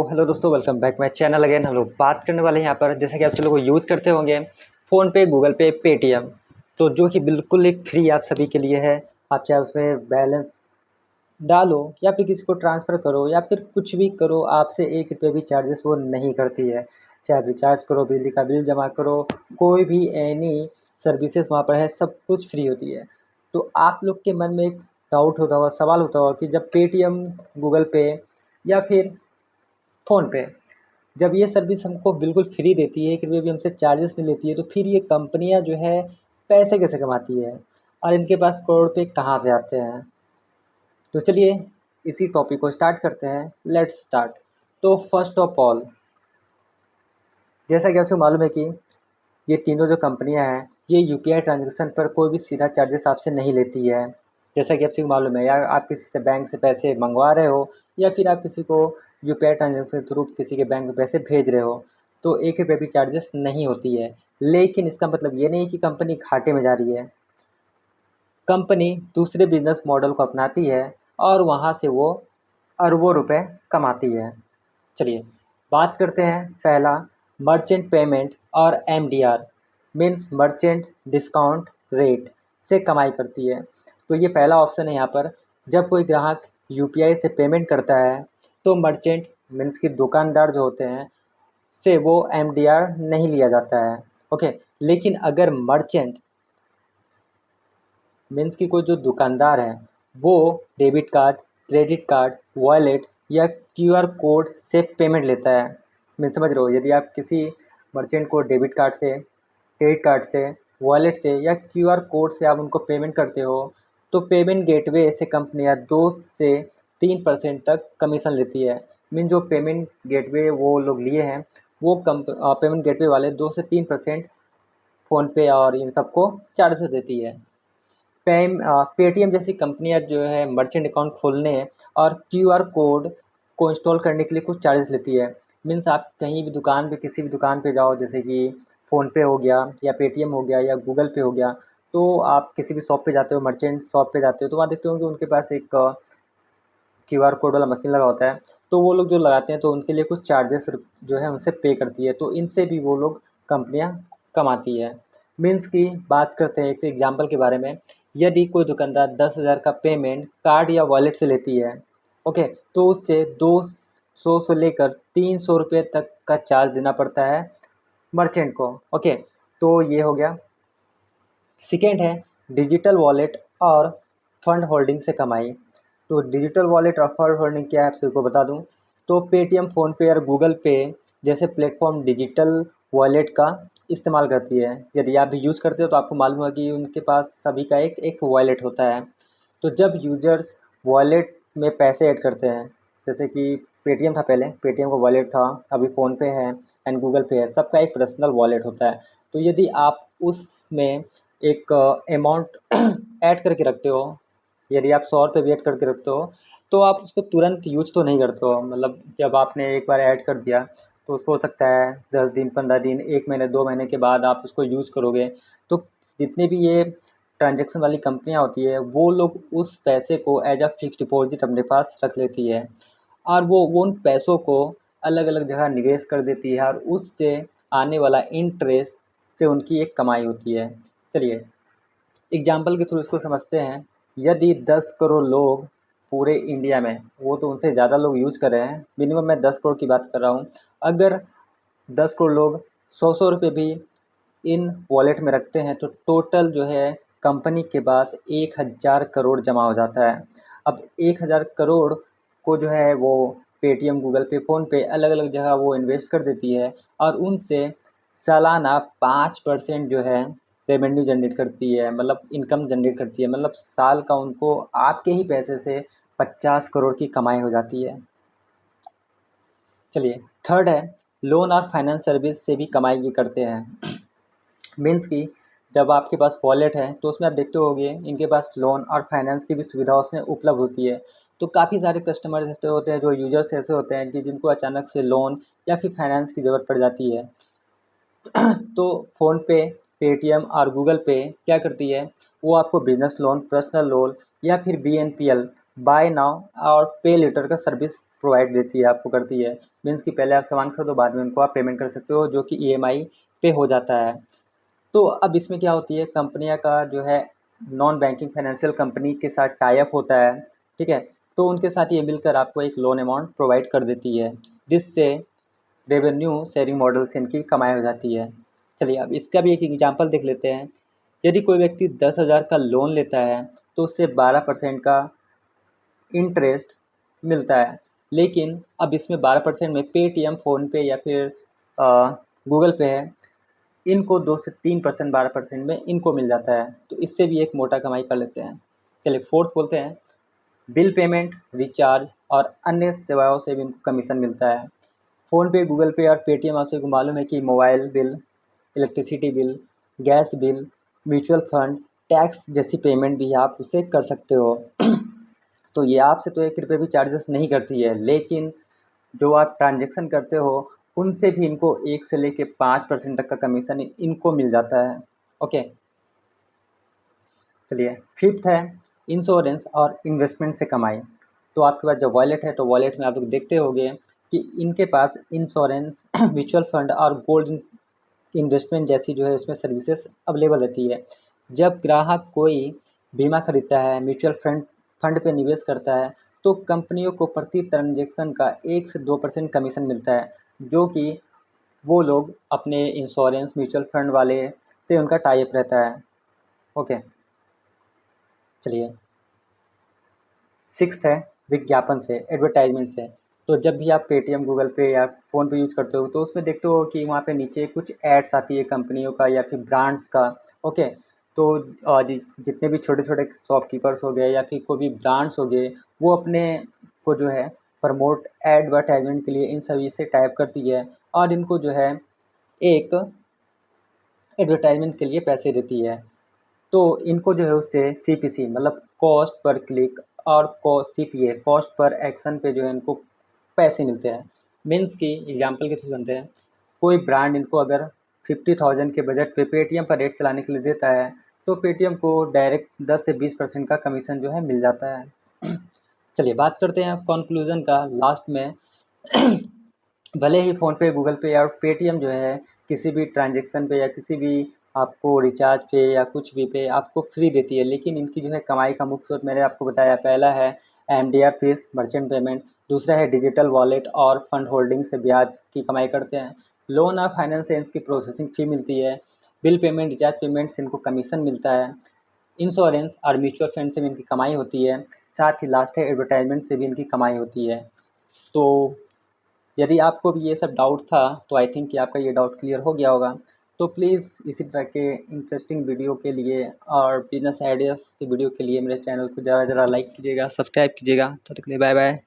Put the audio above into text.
Hello दोस्तों, welcome back my channel. Again हम लोग बात करने वाले हैं यहाँ पर, जैसा कि आप सब लोग यूज़ करते होंगे फ़ोनपे, गूगल पे, पेटीएम। तो जो कि बिल्कुल ही फ्री आप सभी के लिए है। आप चाहे उसमें बैलेंस डालो या फिर किसी को ट्रांसफ़र करो या फिर कुछ भी करो, आपसे ₹1 भी चार्जेस वो नहीं करती है। चाहे आप रिचार्ज करो, बिजली का बिल जमा करो, कोई भी एनी सर्विसेज वहाँ पर है, सब कुछ फ्री होती है। तो आप लोग के मन में एक डाउट होता होगा, सवाल होता होगा कि जब पेटीएम, गूगल पे या फिर फ़ोनपे जब ये सर्विस हमको बिल्कुल फ्री देती है, ₹1 भी हमसे चार्जेस नहीं लेती है, तो फिर ये कंपनियाँ जो है पैसे कैसे कमाती है और इनके पास करोड़ रुपए कहाँ से आते हैं? तो चलिए इसी टॉपिक को स्टार्ट करते हैं। Let's start. तो फर्स्ट ऑफ ऑल, जैसा कि आपको मालूम है कि ये तीनों जो कंपनियां हैं, ये यूपीआई ट्रांजैक्शन पर कोई भी सीधा चार्जेस आपसे नहीं लेती है। जैसा कि आपको मालूम है, या आप किसी से बैंक से पैसे मंगवा रहे हो या फिर आप किसी को यूपीआई ट्रांजैक्शन के थ्रू किसी के बैंक में पैसे भेज रहे हो, तो ₹1 भी चार्जेस नहीं होती है। लेकिन इसका मतलब ये नहीं कि कंपनी घाटे में जा रही है। कंपनी दूसरे बिजनेस मॉडल को अपनाती है और वहाँ से वो अरबों रुपए कमाती है। चलिए बात करते हैं। पहला, मर्चेंट पेमेंट और MDR means merchant discount rate से कमाई करती है। तो ये पहला ऑप्शन है यहाँ पर। जब कोई ग्राहक यूपीआई से पेमेंट करता है तो मर्चेंट मीन्स कि दुकानदार जो होते हैं से वो एमडीआर नहीं लिया जाता है। ओके, लेकिन अगर मर्चेंट मीन्स कि कोई जो दुकानदार है वो debit card, credit card, wallet या क्यूआर कोड से पेमेंट लेता है। मैं समझ रहे हो, यदि आप किसी मर्चेंट को डेबिट कार्ड से, क्रेडिट कार्ड से, वॉलेट से या क्यूआर कोड से आप उनको पेमेंट करते हो, तो पेमेंट गेटवे से कंपनियां 2 से 3% तक कमीशन लेती है। मीन जो पेमेंट गेटवे वो लोग लिए हैं, वो पेमेंट गेटवे वाले 2 से 3% फ़ोनपे और इन सबको चार्जेस देती है। पेटीएम जैसी कंपनियां जो है मर्चेंट अकाउंट खोलने और क्यूआर कोड को इंस्टॉल करने के लिए कुछ चार्जेस लेती है। मीन्स आप कहीं भी दुकान पे, किसी भी दुकान पे जाओ, जैसे कि फ़ोनपे हो गया या पेटीएम हो गया या गूगल पे हो गया, तो आप किसी भी शॉप पे जाते हो, मर्चेंट शॉप पे जाते हो, तो वहाँ देखते हो कि उनके पास एक क्यूआर कोड वाला मशीन लगा होता है। तो वो लोग जो लगाते हैं तो उनके लिए कुछ चार्जेस जो है उनसे पे करती है। तो इनसे भी वो लोग कंपनियां कमाती है। मीन्स की बात करते हैं एक एग्जांपल के बारे में। यदि कोई दुकानदार 10,000 का पेमेंट कार्ड या वॉलेट से लेती है, ओके, तो उससे 200 से लेकर 300 रुपये तक का चार्ज देना पड़ता है मर्चेंट को। ओके, तो ये हो गया। सेकेंड है डिजिटल वॉलेट और फंड होल्डिंग से कमाई। तो डिजिटल वॉलेट और फंड होल्डिंग क्या है, आप सभी को बता दूं। तो पेटीएम, फ़ोनपे और गूगल पे जैसे प्लेटफॉर्म डिजिटल वॉलेट का इस्तेमाल करती है। यदि आप भी यूज़ करते हो तो आपको मालूम है कि उनके पास सभी का एक एक वॉलेट होता है। तो जब यूजर्स वॉलेट में पैसे ऐड करते हैं, जैसे कि पेटीएम था पहले, पेटीएम का वॉलेट था, अभी फ़ोनपे है एंड गूगल पे है, सबका एक पर्सनल वॉलेट होता है। तो यदि आप उसमें एक अमाउंट ऐड करके रखते हो, यदि आप 100 रुपये भी ऐड करके रखते हो, तो आप उसको तुरंत यूज तो नहीं करते हो। मतलब जब आपने एक बार ऐड कर दिया तो उसको हो सकता है 10 दिन, 15 दिन, 1 महीने, 2 महीने के बाद आप उसको यूज़ करोगे। तो जितने भी ये ट्रांजैक्शन वाली कंपनियां होती है, वो लोग उस पैसे को एज अ फिक्स डिपॉजिट अपने पास रख लेती है और वो उन पैसों को अलग अलग जगह निवेश कर देती है और उससे आने वाला इंटरेस्ट से उनकी एक कमाई होती है। चलिए एग्जाम्पल के थ्रू इसको समझते हैं। यदि 10 करोड़ लोग पूरे इंडिया में, वो तो उनसे ज़्यादा लोग यूज़ कर रहे हैं, मिनिमम मैं 10 करोड़ की बात कर रहा हूँ। अगर 10 करोड़ लोग 100 रुपये भी इन वॉलेट में रखते हैं तो टोटल जो है कंपनी के पास 1,000 करोड़ जमा हो जाता है। अब 1,000 करोड़ को जो है वो पेटीएम, गूगल पे, फ़ोनपे अलग अलग जगह वो इन्वेस्ट कर देती है और उनसे सालाना 5% जो है रेवेन्यू जनरेट करती है, मतलब इनकम जनरेट करती है। मतलब साल का उनको आपके ही पैसे से 50 करोड़ की कमाई हो जाती है। चलिए थर्ड है लोन और फाइनेंस सर्विस से भी कमाई ये करते हैं। मीन्स कि जब आपके पास वॉलेट है तो उसमें आप देखते होंगे इनके पास लोन और फाइनेंस की भी सुविधा उसमें उपलब्ध होती है। तो काफ़ी सारे कस्टमर ऐसे होते हैं, जो यूजर्स ऐसे होते हैं कि जिनको अचानक से लोन या फिर फाइनेंस की ज़रूरत पड़ जाती है। तो फ़ोनपे, पेटीएम और गूगल पे क्या करती है, वो आपको बिज़नेस लोन, पर्सनल लोन या फिर बीएनपीएल, बाय नाउ और पे लेटर का सर्विस प्रोवाइड देती है, आपको करती है। मीन्स कि पहले आप सामान खरीदो, बाद में उनको आप पेमेंट कर सकते हो, जो कि ईएमआई पे हो जाता है। तो अब इसमें क्या होती है, कंपनियां का जो है नॉन बैंकिंग फाइनेंशियल कंपनी के साथ टाई अप होता है, ठीक है। तो उनके साथ ये मिलकर आपको एक लोन अमाउंट प्रोवाइड कर देती है, जिससे रेवेन्यू शेयरिंग मॉडल से इनकी कमाई हो जाती है। चलिए अब इसका भी एक एग्जांपल देख लेते हैं। यदि कोई व्यक्ति 10,000 का लोन लेता है तो उससे 12% का इंटरेस्ट मिलता है। लेकिन अब इसमें 12% में पेटीएम, फ़ोनपे या फिर गूगल पे है, इनको 2 से 3% 12% में इनको मिल जाता है। तो इससे भी एक मोटा कमाई कर लेते हैं। चलिए फोर्थ बोलते हैं, बिल पेमेंट, रिचार्ज और अन्य सेवाओं से भी इनको कमीशन मिलता है। फ़ोनपे, गूगल पे और पेटीएम आप सभी को मालूम है कि mobile bill, electricity bill, gas bill, mutual fund, tax जैसी पेमेंट भी आप उससे कर सकते हो। तो ये आपसे तो 1 रुपये भी चार्जेस नहीं करती है, लेकिन जो आप ट्रांजेक्शन करते हो उनसे भी इनको 1 से लेके 5% तक का कमीशन इनको मिल जाता है। ओके, चलिए फिफ्थ है इंश्योरेंस और इन्वेस्टमेंट से कमाई। तो आपके पास जब वॉलेट है तो वॉलेट में आप लोग देखते होंगे कि इनके पास इंश्योरेंस, म्यूचुअल फंड और गोल्ड इन्वेस्टमेंट जैसी जो है उसमें सर्विसेज अवेलेबल रहती है। जब ग्राहक कोई बीमा खरीदता है, म्यूचुअल फंड फंड पे निवेश करता है, तो कंपनियों को प्रति ट्रांजेक्शन का 1 से 2% कमीशन मिलता है, जो कि वो लोग अपने इंश्योरेंस, म्यूचुअल फंड वाले से उनका टाई अप रहता है। ओके, चलिए सिक्स्थ है विज्ञापन से, एडवर्टाइजमेंट से। तो जब भी आप पेटीएम, गूगल पे या फ़ोन पे यूज़ करते हो तो उसमें देखते हो कि वहाँ पे नीचे कुछ एड्स आती है कंपनियों का या फिर ब्रांड्स का। ओके, तो जितने भी छोटे छोटे शॉपकीपर्स हो गए या फिर कोई भी ब्रांड्स हो गए, वो अपने को जो है प्रमोट एडवर्टाइजमेंट के लिए इन सभी से टाइप करती है और इनको जो है एक एडवर्टाइजमेंट के लिए पैसे देती है। तो इनको जो है उससे सीपीसी मतलब कॉस्ट पर क्लिक और सीपीए कॉस्ट पर एक्शन पे जो है इनको पैसे मिलते हैं। मीन्स की एग्जांपल के थ्रू बनते हैं, कोई ब्रांड इनको अगर 50,000 के बजट पे पेटीएम पर रेट चलाने के लिए देता है, तो पेटीएम को डायरेक्ट 10 से 20% का कमीशन जो है मिल जाता है। चलिए बात करते हैं कंक्लूजन का लास्ट में। भले ही फ़ोनपे, गूगल पे या पेटीएम जो है किसी भी ट्रांजेक्शन पे या किसी भी आपको रिचार्ज पे या कुछ भी पे आपको फ्री देती है, लेकिन इनकी जो है कमाई का मुख्य स्रोत मैंने आपको बताया, पहला है एमडीआर फीस, मर्चेंट पेमेंट। दूसरा है डिजिटल वॉलेट और फंड होल्डिंग से ब्याज की कमाई करते हैं। लोन और फाइनेंस से इनकी प्रोसेसिंग फ़ी मिलती है। बिल पेमेंट, रिचार्ज पेमेंट से इनको कमीशन मिलता है। इंश्योरेंस और म्यूचुअल फंड से भी इनकी कमाई होती है। साथ ही लास्ट है एडवर्टाइजमेंट से भी इनकी कमाई होती है। तो यदि आपको भी ये सब डाउट था तो आई थिंक कि आपका ये डाउट क्लियर हो गया होगा। तो प्लीज़ इसी तरह के इंटरेस्टिंग वीडियो के लिए और बिजनेस आइडियाज़ के वीडियो के लिए मेरे चैनल को ज़रा ज़रा लाइक कीजिएगा, सब्सक्राइब कीजिएगा। तब तक के लिए बाय बाय।